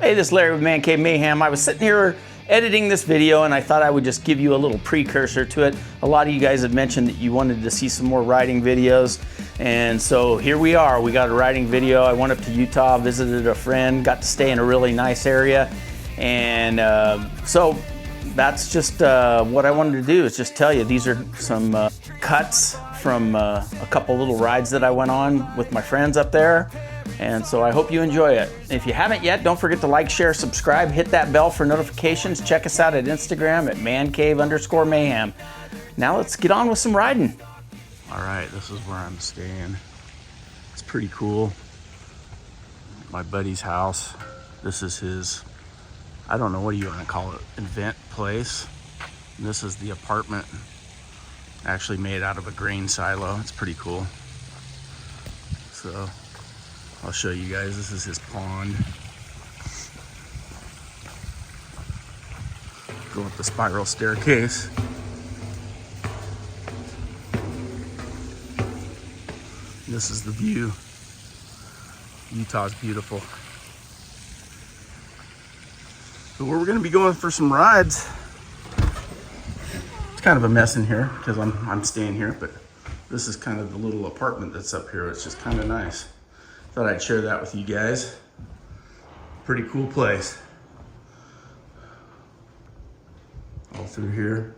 Hey, this is Larry with Man Cave Mayhem. I was sitting here editing this video and I thought I would just give you a little precursor to it. A lot of you guys had mentioned that you wanted to see some more riding videos, and so here we are. We got a riding video. I went up to Utah, visited a friend, got to stay in a really nice area, and so that's just what I wanted to do, is just tell you these are some cuts from a couple little rides that I went on with my friends up there. And so I hope you enjoy it. If you haven't yet, don't forget to like, share, subscribe, hit that bell for notifications. Check us out at Instagram at mancave_mayhem. Now let's get on with some riding. All right, this is where I'm staying. It's pretty cool. My buddy's house. This is his, I don't know, what do you want to call it, event place. And this is the apartment, actually made out of a grain silo. It's pretty cool. So I'll show you guys. This is his pond. Go up the spiral staircase. This is the view. Utah's beautiful. So we're gonna be going for some rides. It's kind of a mess in here because I'm staying here, but this is kind of the little apartment that's up here. It's just kind of nice. Thought I'd share that with you guys. Pretty cool place. All through here.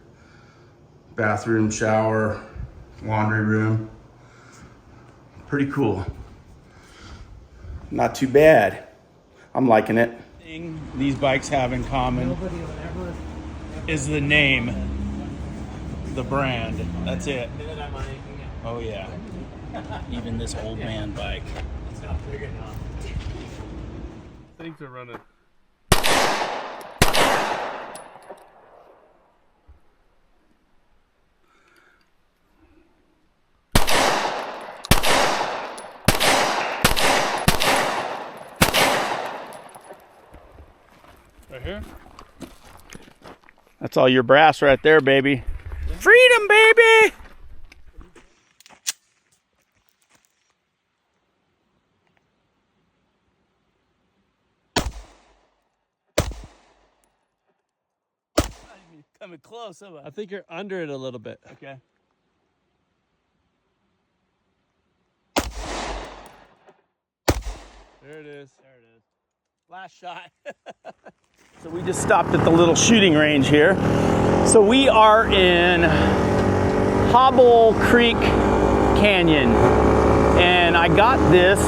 Bathroom, shower, laundry room. Pretty cool. Not too bad. I'm liking it. These bikes have in common is the name, the brand. That's it. Oh yeah. Even this old man bike. Things are running. Right here? That's all your brass right there, baby. Yeah. Freedom, baby! Coming close, huh? I think you're under it a little bit. Okay. There it is. There it is. Last shot. So we just stopped at the little shooting range here. So we are in Hobble Creek Canyon. And I got this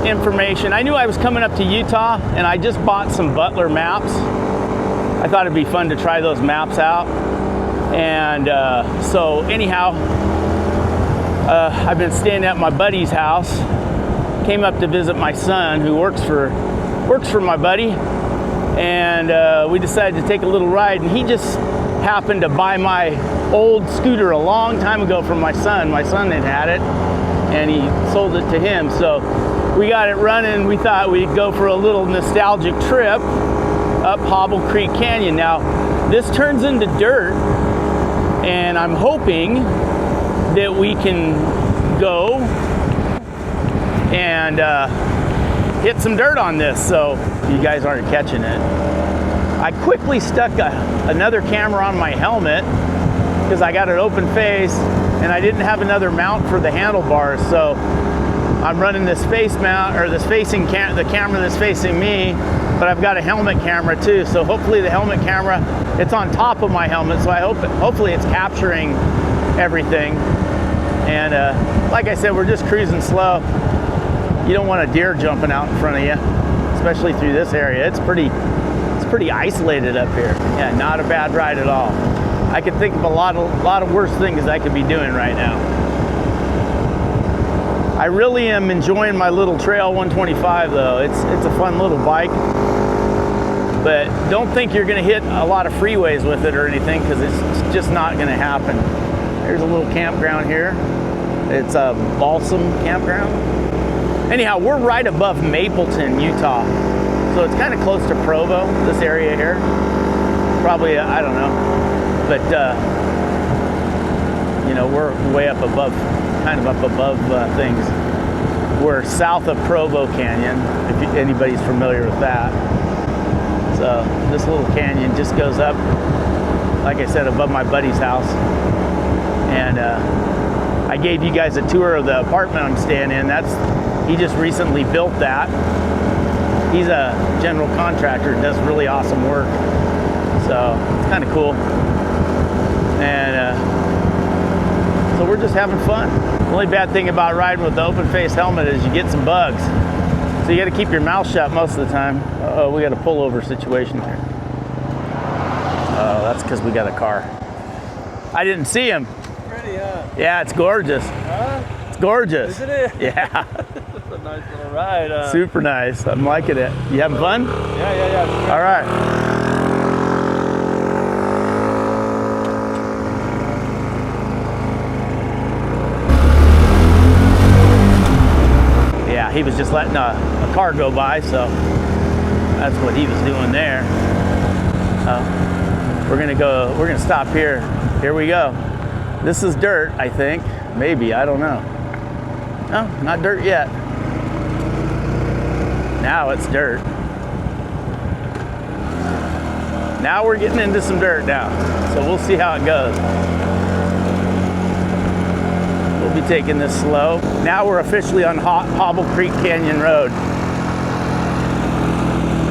information. I knew I was coming up to Utah, and I just bought some Butler maps. I thought it'd be fun to try those maps out. And so anyhow, I've been staying at my buddy's house. Came up to visit my son, who works for my buddy. And we decided to take a little ride, and he just happened to buy my old scooter a long time ago from my son. My son had it, and he sold it to him. So we got it running. We thought we'd go for a little nostalgic trip up Hobble Creek Canyon. Now, this turns into dirt, and I'm hoping that we can go and hit some dirt on this, so you guys aren't catching it. I quickly stuck another camera on my helmet because I got an open face, and I didn't have another mount for the handlebars, so I'm running this face mount, or this the camera that's facing me, but I've got a helmet camera too, so hopefully the helmet camera, it's on top of my helmet, so hopefully it's capturing everything. And like I said, we're just cruising slow. You don't want a deer jumping out in front of you, especially through this area. It's pretty isolated up here. Yeah, not a bad ride at all. I could think of a lot of worse things I could be doing right now. I really am enjoying my little Trail 125 though. It's a fun little bike, but don't think you're gonna hit a lot of freeways with it or anything, because it's just not gonna happen. There's a little campground here. It's a Balsam campground. Anyhow, we're right above Mapleton, Utah. So it's kind of close to Provo, this area here. Probably, I don't know. But, you know, we're way up above, kind of up above things. We're south of Provo Canyon, if anybody's familiar with that. So this little canyon just goes up, like I said, above my buddy's house. And I gave you guys a tour of the apartment I'm staying in. He just recently built that. He's a general contractor, does really awesome work. So it's kind of cool. And so we're just having fun. The only bad thing about riding with the open face helmet is you get some bugs. So you got to keep your mouth shut most of the time. Uh-oh, we got a pullover situation here. Oh, that's because we got a car. I didn't see him. Pretty, huh? Yeah, it's gorgeous. Huh? It's gorgeous. Isn't it? Yeah. It's a nice little ride. Super nice. I'm liking it. You having fun? Yeah. All right. Yeah, he was just letting a car go by, so that's what he was doing there. We're gonna stop here. Here we go. This is dirt, I think. Maybe, I don't know. No, not dirt yet. Now it's dirt. Now we're getting into some dirt now. So we'll see how it goes. We'll be taking this slow. Now we're officially on Hobble Creek Canyon Road.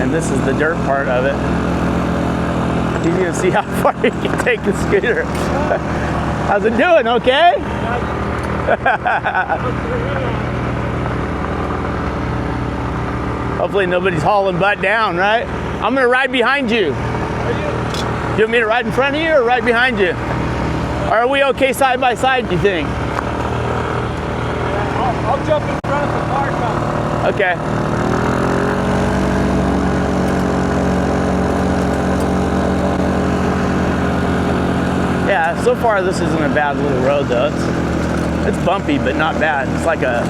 And this is the dirt part of it. You're gonna see how far you can take the scooter. How's it doing, okay? Hopefully nobody's hauling butt down, right? I'm gonna ride behind you. Do you want me to ride in front of you or right behind you? Or are we okay side by side, do you think? I'll jump in front if the car comes. Okay. Yeah, so far this isn't a bad little road though. It's bumpy, but not bad. It's like a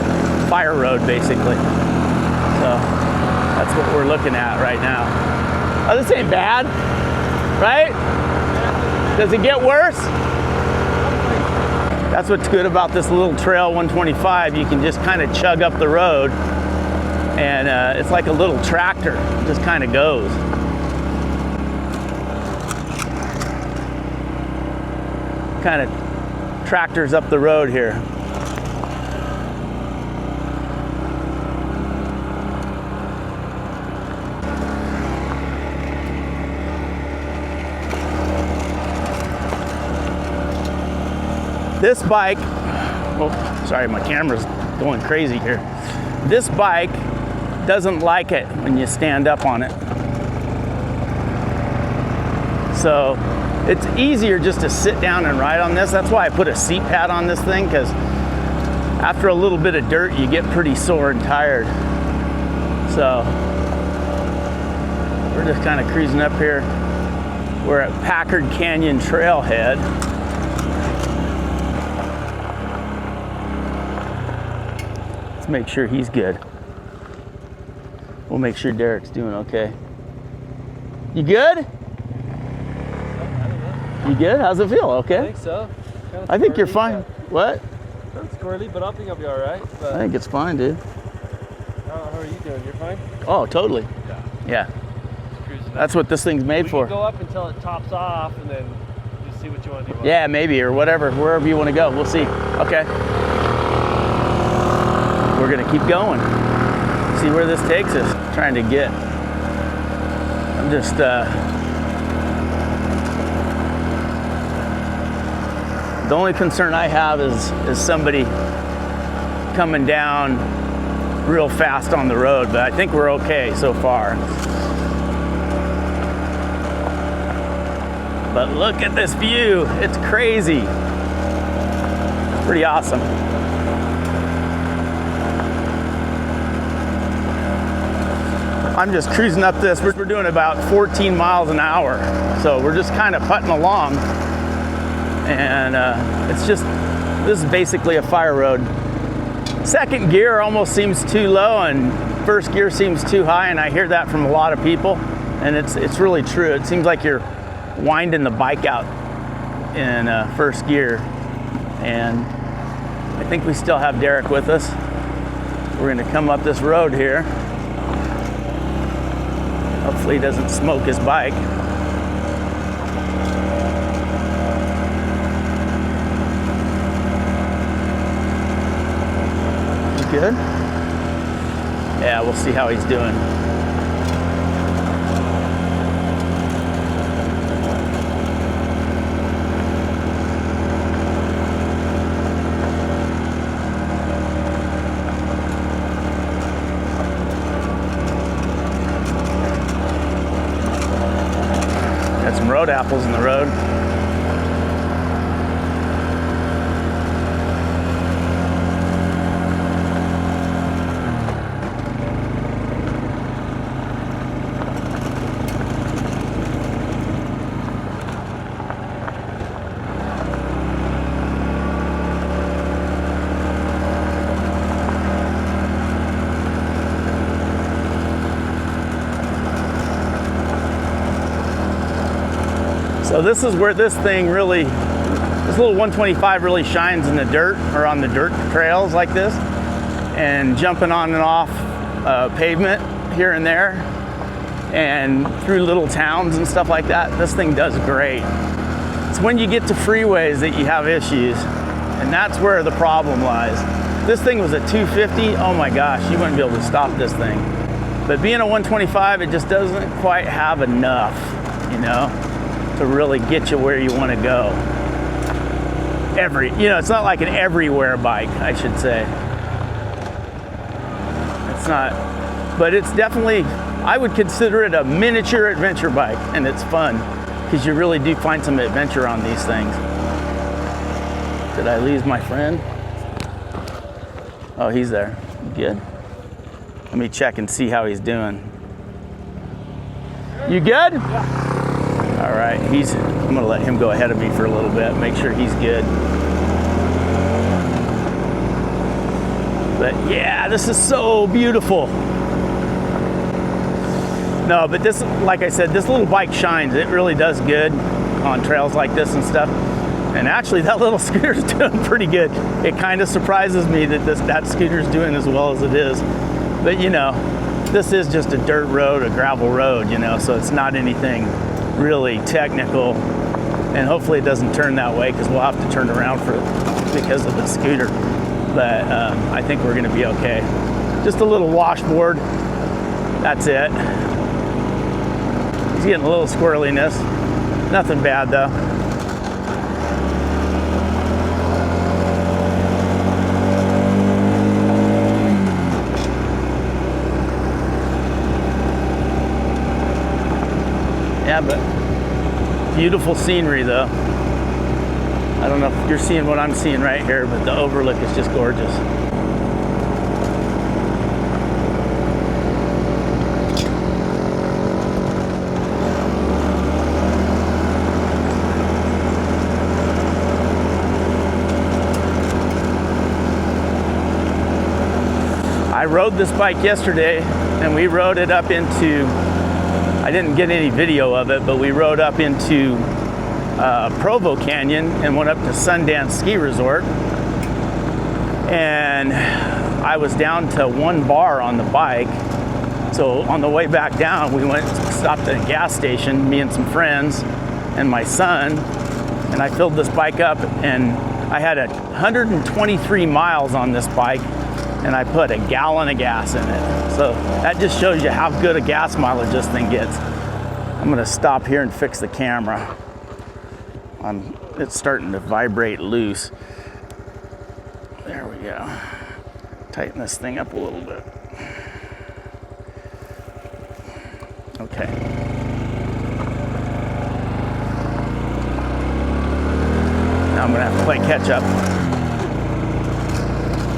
fire road basically. So that's what we're looking at right now. Oh, this ain't bad, right? Does it get worse? That's what's good about this little trail 125. You can just kind of chug up the road and it's like a little tractor. It just kind of goes. Kind of tractors up the road here. This bike, oh, sorry, my camera's going crazy here. This bike doesn't like it when you stand up on it. So it's easier just to sit down and ride on this. That's why I put a seat pad on this thing, because after a little bit of dirt, you get pretty sore and tired. So we're just kind of cruising up here. We're at Packard Canyon Trailhead. Let's make sure he's good. We'll make sure Derek's doing okay. You good? You good? How's it feel? Okay? I think so. I think you're fine. What? It's squirrely, but I think I'll be all right. But I think it's fine, dude. how are you doing? You're fine? Oh, totally. Yeah. That's what this thing's made for. We can go up until it tops off and then just see what you want to do. Yeah, maybe, or whatever, wherever you want to go. We'll see. Okay. We're gonna keep going. See where this takes us. Trying to get. I'm just the only concern I have is somebody coming down real fast on the road, but I think we're okay so far. But look at this view. It's crazy. It's pretty awesome. I'm just cruising up this. We're doing about 14 miles an hour. So we're just kind of putting along. And it's just, this is basically a fire road. Second gear almost seems too low and first gear seems too high, and I hear that from a lot of people. And it's really true. It seems like you're winding the bike out in first gear. And I think we still have Derek with us. We're gonna come up this road here. Hopefully he doesn't smoke his bike. You good? Yeah, we'll see how he's doing. Got some road apples in the road. So this is where this thing really, this little 125 really shines in the dirt or on the dirt trails like this, and jumping on and off pavement here and there and through little towns and stuff like that. This thing does great. It's when you get to freeways that you have issues, and that's where the problem lies. This thing was at 250, oh my gosh, you wouldn't be able to stop this thing. But being a 125, it just doesn't quite have enough, you know, to really get you where you want to go. It's not like an everywhere bike, I should say. It's not, but it's definitely, I would consider it a miniature adventure bike, and it's fun because you really do find some adventure on these things. Did I lose my friend? Oh, he's there. Good. Let me check and see how he's doing. You good? Yeah. All right, I'm gonna let him go ahead of me for a little bit, make sure he's good. But yeah, this is so beautiful. No, but this, like I said, this little bike shines. It really does good on trails like this and stuff. And actually, that little scooter's doing pretty good. It kind of surprises me that that scooter's doing as well as it is. But you know, this is just a dirt road, a gravel road, you know, so it's not anything really technical, and hopefully it doesn't turn that way because we'll have to turn around because of the scooter. But I think we're going to be okay. Just a little washboard, that's it. He's getting a little squirreliness, nothing bad though. Yeah, but beautiful scenery though. I don't know if you're seeing what I'm seeing right here, but the overlook is just gorgeous. I rode this bike yesterday, and we rode it up into, I didn't get any video of it, but we rode up into Provo Canyon and went up to Sundance Ski Resort. And I was down to 1 bar on the bike. So on the way back down, we stopped at a gas station, me and some friends and my son, and I filled this bike up, and I had 123 miles on this bike, and I put 1 gallon of gas in it. So that just shows you how good a gas mileage this thing gets. I'm gonna stop here and fix the camera. It's starting to vibrate loose. There we go. Tighten this thing up a little bit. Okay. Now I'm gonna have to play catch up.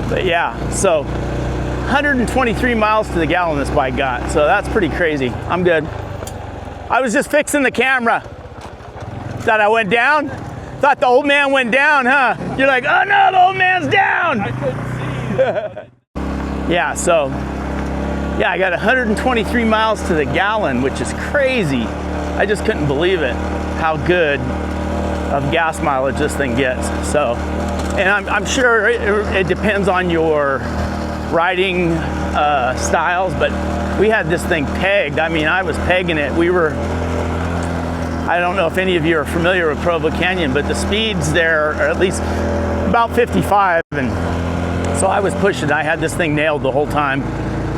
But yeah, so 123 miles to the gallon this bike got, so that's pretty crazy. I'm good. I was just fixing the camera. Thought I went down? Thought the old man went down, huh? You're like, oh no, the old man's down! I couldn't see you. Yeah, so, yeah, I got 123 miles to the gallon, which is crazy. I just couldn't believe it, how good of gas mileage this thing gets. So, and I'm sure it depends on your riding styles, but we had this thing pegged. I mean, I was pegging it. I don't know if any of you are familiar with Provo Canyon, but the speeds there are at least about 55, and so I was pushing. I had this thing nailed the whole time,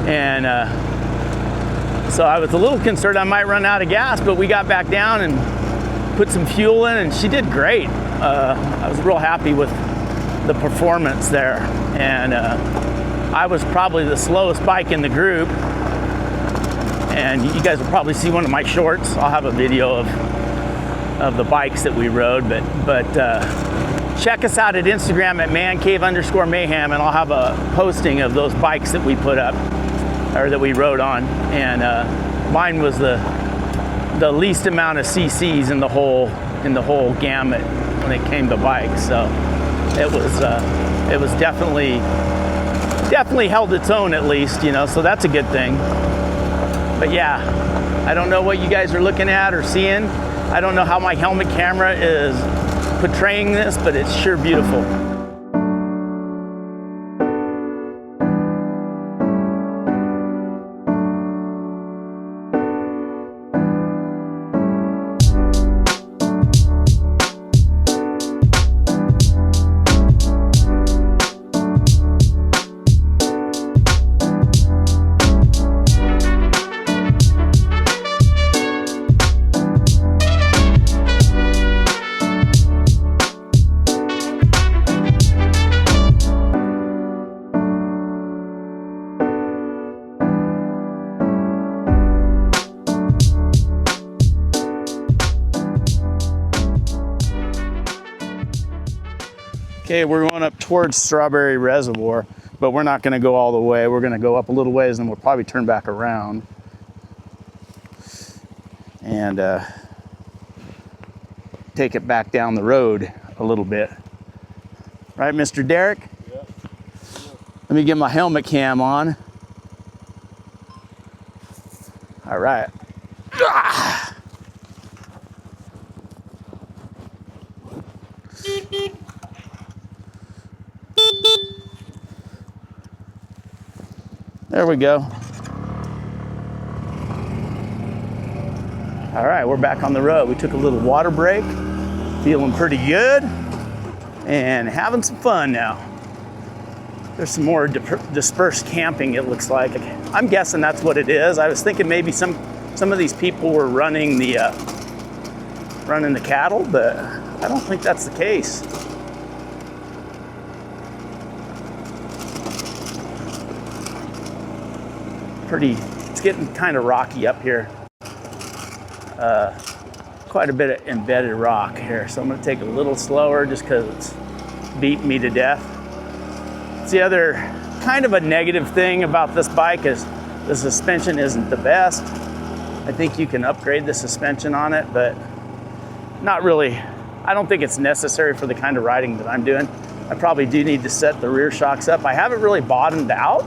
and so I was a little concerned I might run out of gas, but we got back down and put some fuel in, and she did great. I was real happy with the performance there, and I was probably the slowest bike in the group, and you guys will probably see one of my shorts. I'll have a video of the bikes that we rode, but check us out at Instagram at mancave_mayhem, and I'll have a posting of those bikes that we put up, or that we rode on, and mine was the least amount of CCs in the whole gamut when it came to bikes. So it was definitely held its own, at least, you know, so that's a good thing. But yeah, I don't know what you guys are looking at or seeing. I don't know how my helmet camera is portraying this, but it's sure beautiful. Okay, we're going up towards Strawberry Reservoir, but we're not going to go all the way. We're going to go up a little ways, and we'll probably turn back around and take it back down the road a little bit. Right, Mr. Derek? Yeah. Let me get my helmet cam on. All right. Ah! There we go. All right, we're back on the road. We took a little water break, feeling pretty good, and having some fun now. There's some more dispersed camping, it looks like. I'm guessing that's what it is. I was thinking maybe some of these people were running the cattle, but I don't think that's the case. It's getting kind of rocky up here. Quite a bit of embedded rock here, so I'm going to take it a little slower just because it's beating me to death. It's the other kind of a negative thing about this bike is the suspension isn't the best. I think you can upgrade the suspension on it, but not really. I don't think it's necessary for the kind of riding that I'm doing. I probably do need to set the rear shocks up. I haven't really bottomed out.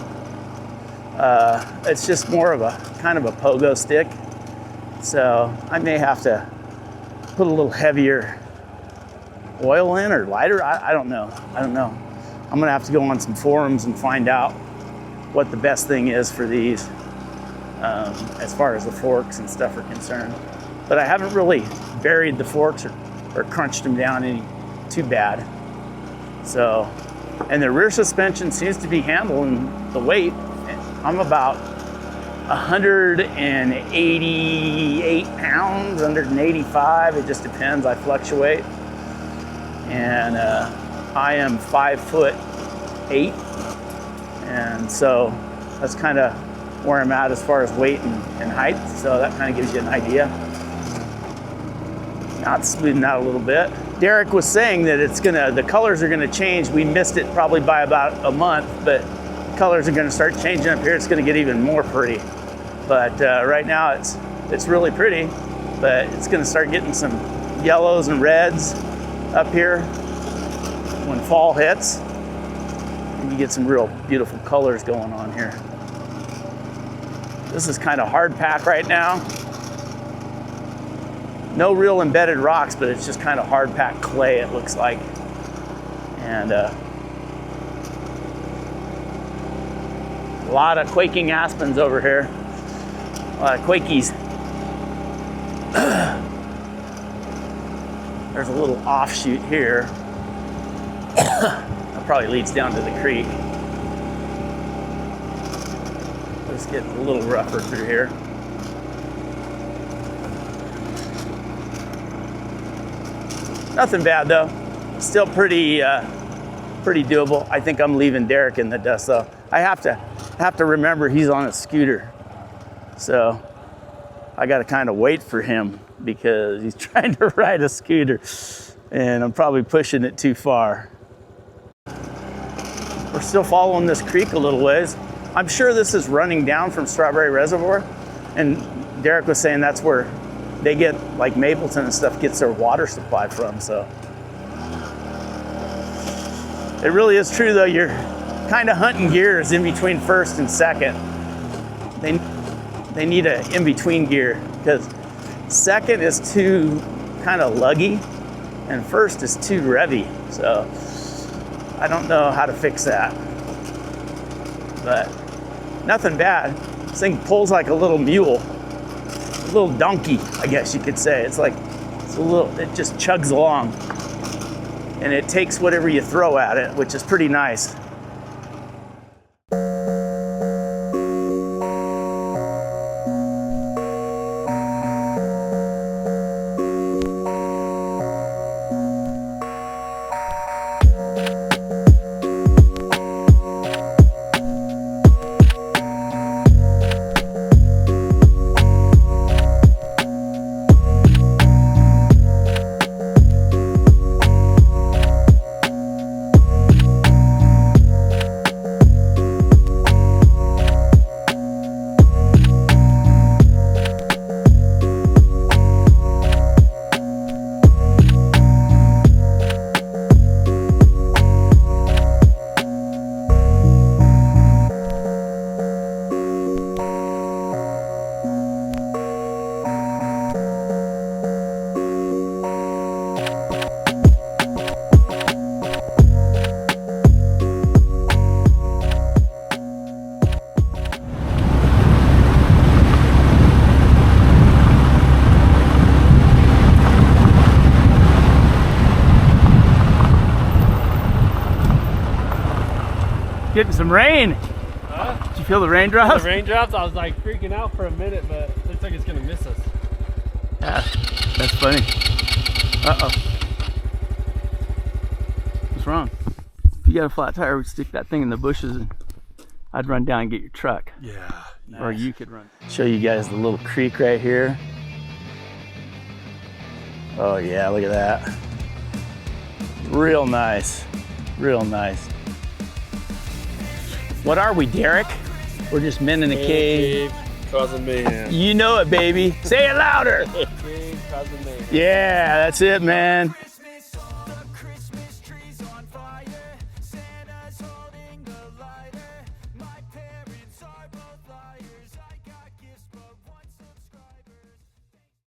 It's just more of a kind of a pogo stick. So I may have to put a little heavier oil in or lighter. I don't know. I'm gonna have to go on some forums and find out what the best thing is for these as far as the forks and stuff are concerned. But I haven't really buried the forks or crunched them down any too bad. So, and the rear suspension seems to be handling the weight. I'm about 188 pounds, 185. It just depends. I fluctuate. And I am 5'8". And so that's kind of where I'm at as far as weight and height. So that kind of gives you an idea. Now it's smoothing out a little bit. Derek was saying that the colors are gonna change. We missed it probably by about a month, but colors are gonna start changing up here. It's gonna get even more pretty. But right now it's really pretty, but it's gonna start getting some yellows and reds up here when fall hits. And you get some real beautiful colors going on here. This is kind of hard pack right now. No real embedded rocks, but it's just kind of hard packed clay, it looks like. And A lot of quaking aspens over here. A lot of quakies. There's a little offshoot here. That probably leads down to the creek. Let's get a little rougher through here. Nothing bad though. Still pretty doable. I think I'm leaving Derek in the dust though. I have to remember he's on a scooter. So I got to kind of wait for him because he's trying to ride a scooter and I'm probably pushing it too far. We're still following this creek a little ways. I'm sure this is running down from Strawberry Reservoir, and Derek was saying that's where they get, like Mapleton and stuff, gets their water supply from, so. It really is true though, you're kind of hunting gears in between first and second. They need an in-between gear because second is too kind of luggy and first is too revvy, so I don't know how to fix that. But nothing bad. This thing pulls like a little mule, a little donkey, I guess you could say. It's a little, it just chugs along and it takes whatever you throw at it, which is pretty nice. Getting some rain. Huh? Did you feel the raindrops? The raindrops, I was like freaking out for a minute, but it looks like it's gonna miss us. Yeah, that's funny. Uh-oh. What's wrong? If you got a flat tire, we'd stick that thing in the bushes and I'd run down and get your truck. Yeah. Nice. Or you could run. Show you guys the little creek right here. Oh yeah, look at that. Real nice, real nice. What are we, Derek? We're just men in a cave. Causing mayhem. You know it, baby. Say it louder. Cave causing mayhem. Yeah, that's it, man.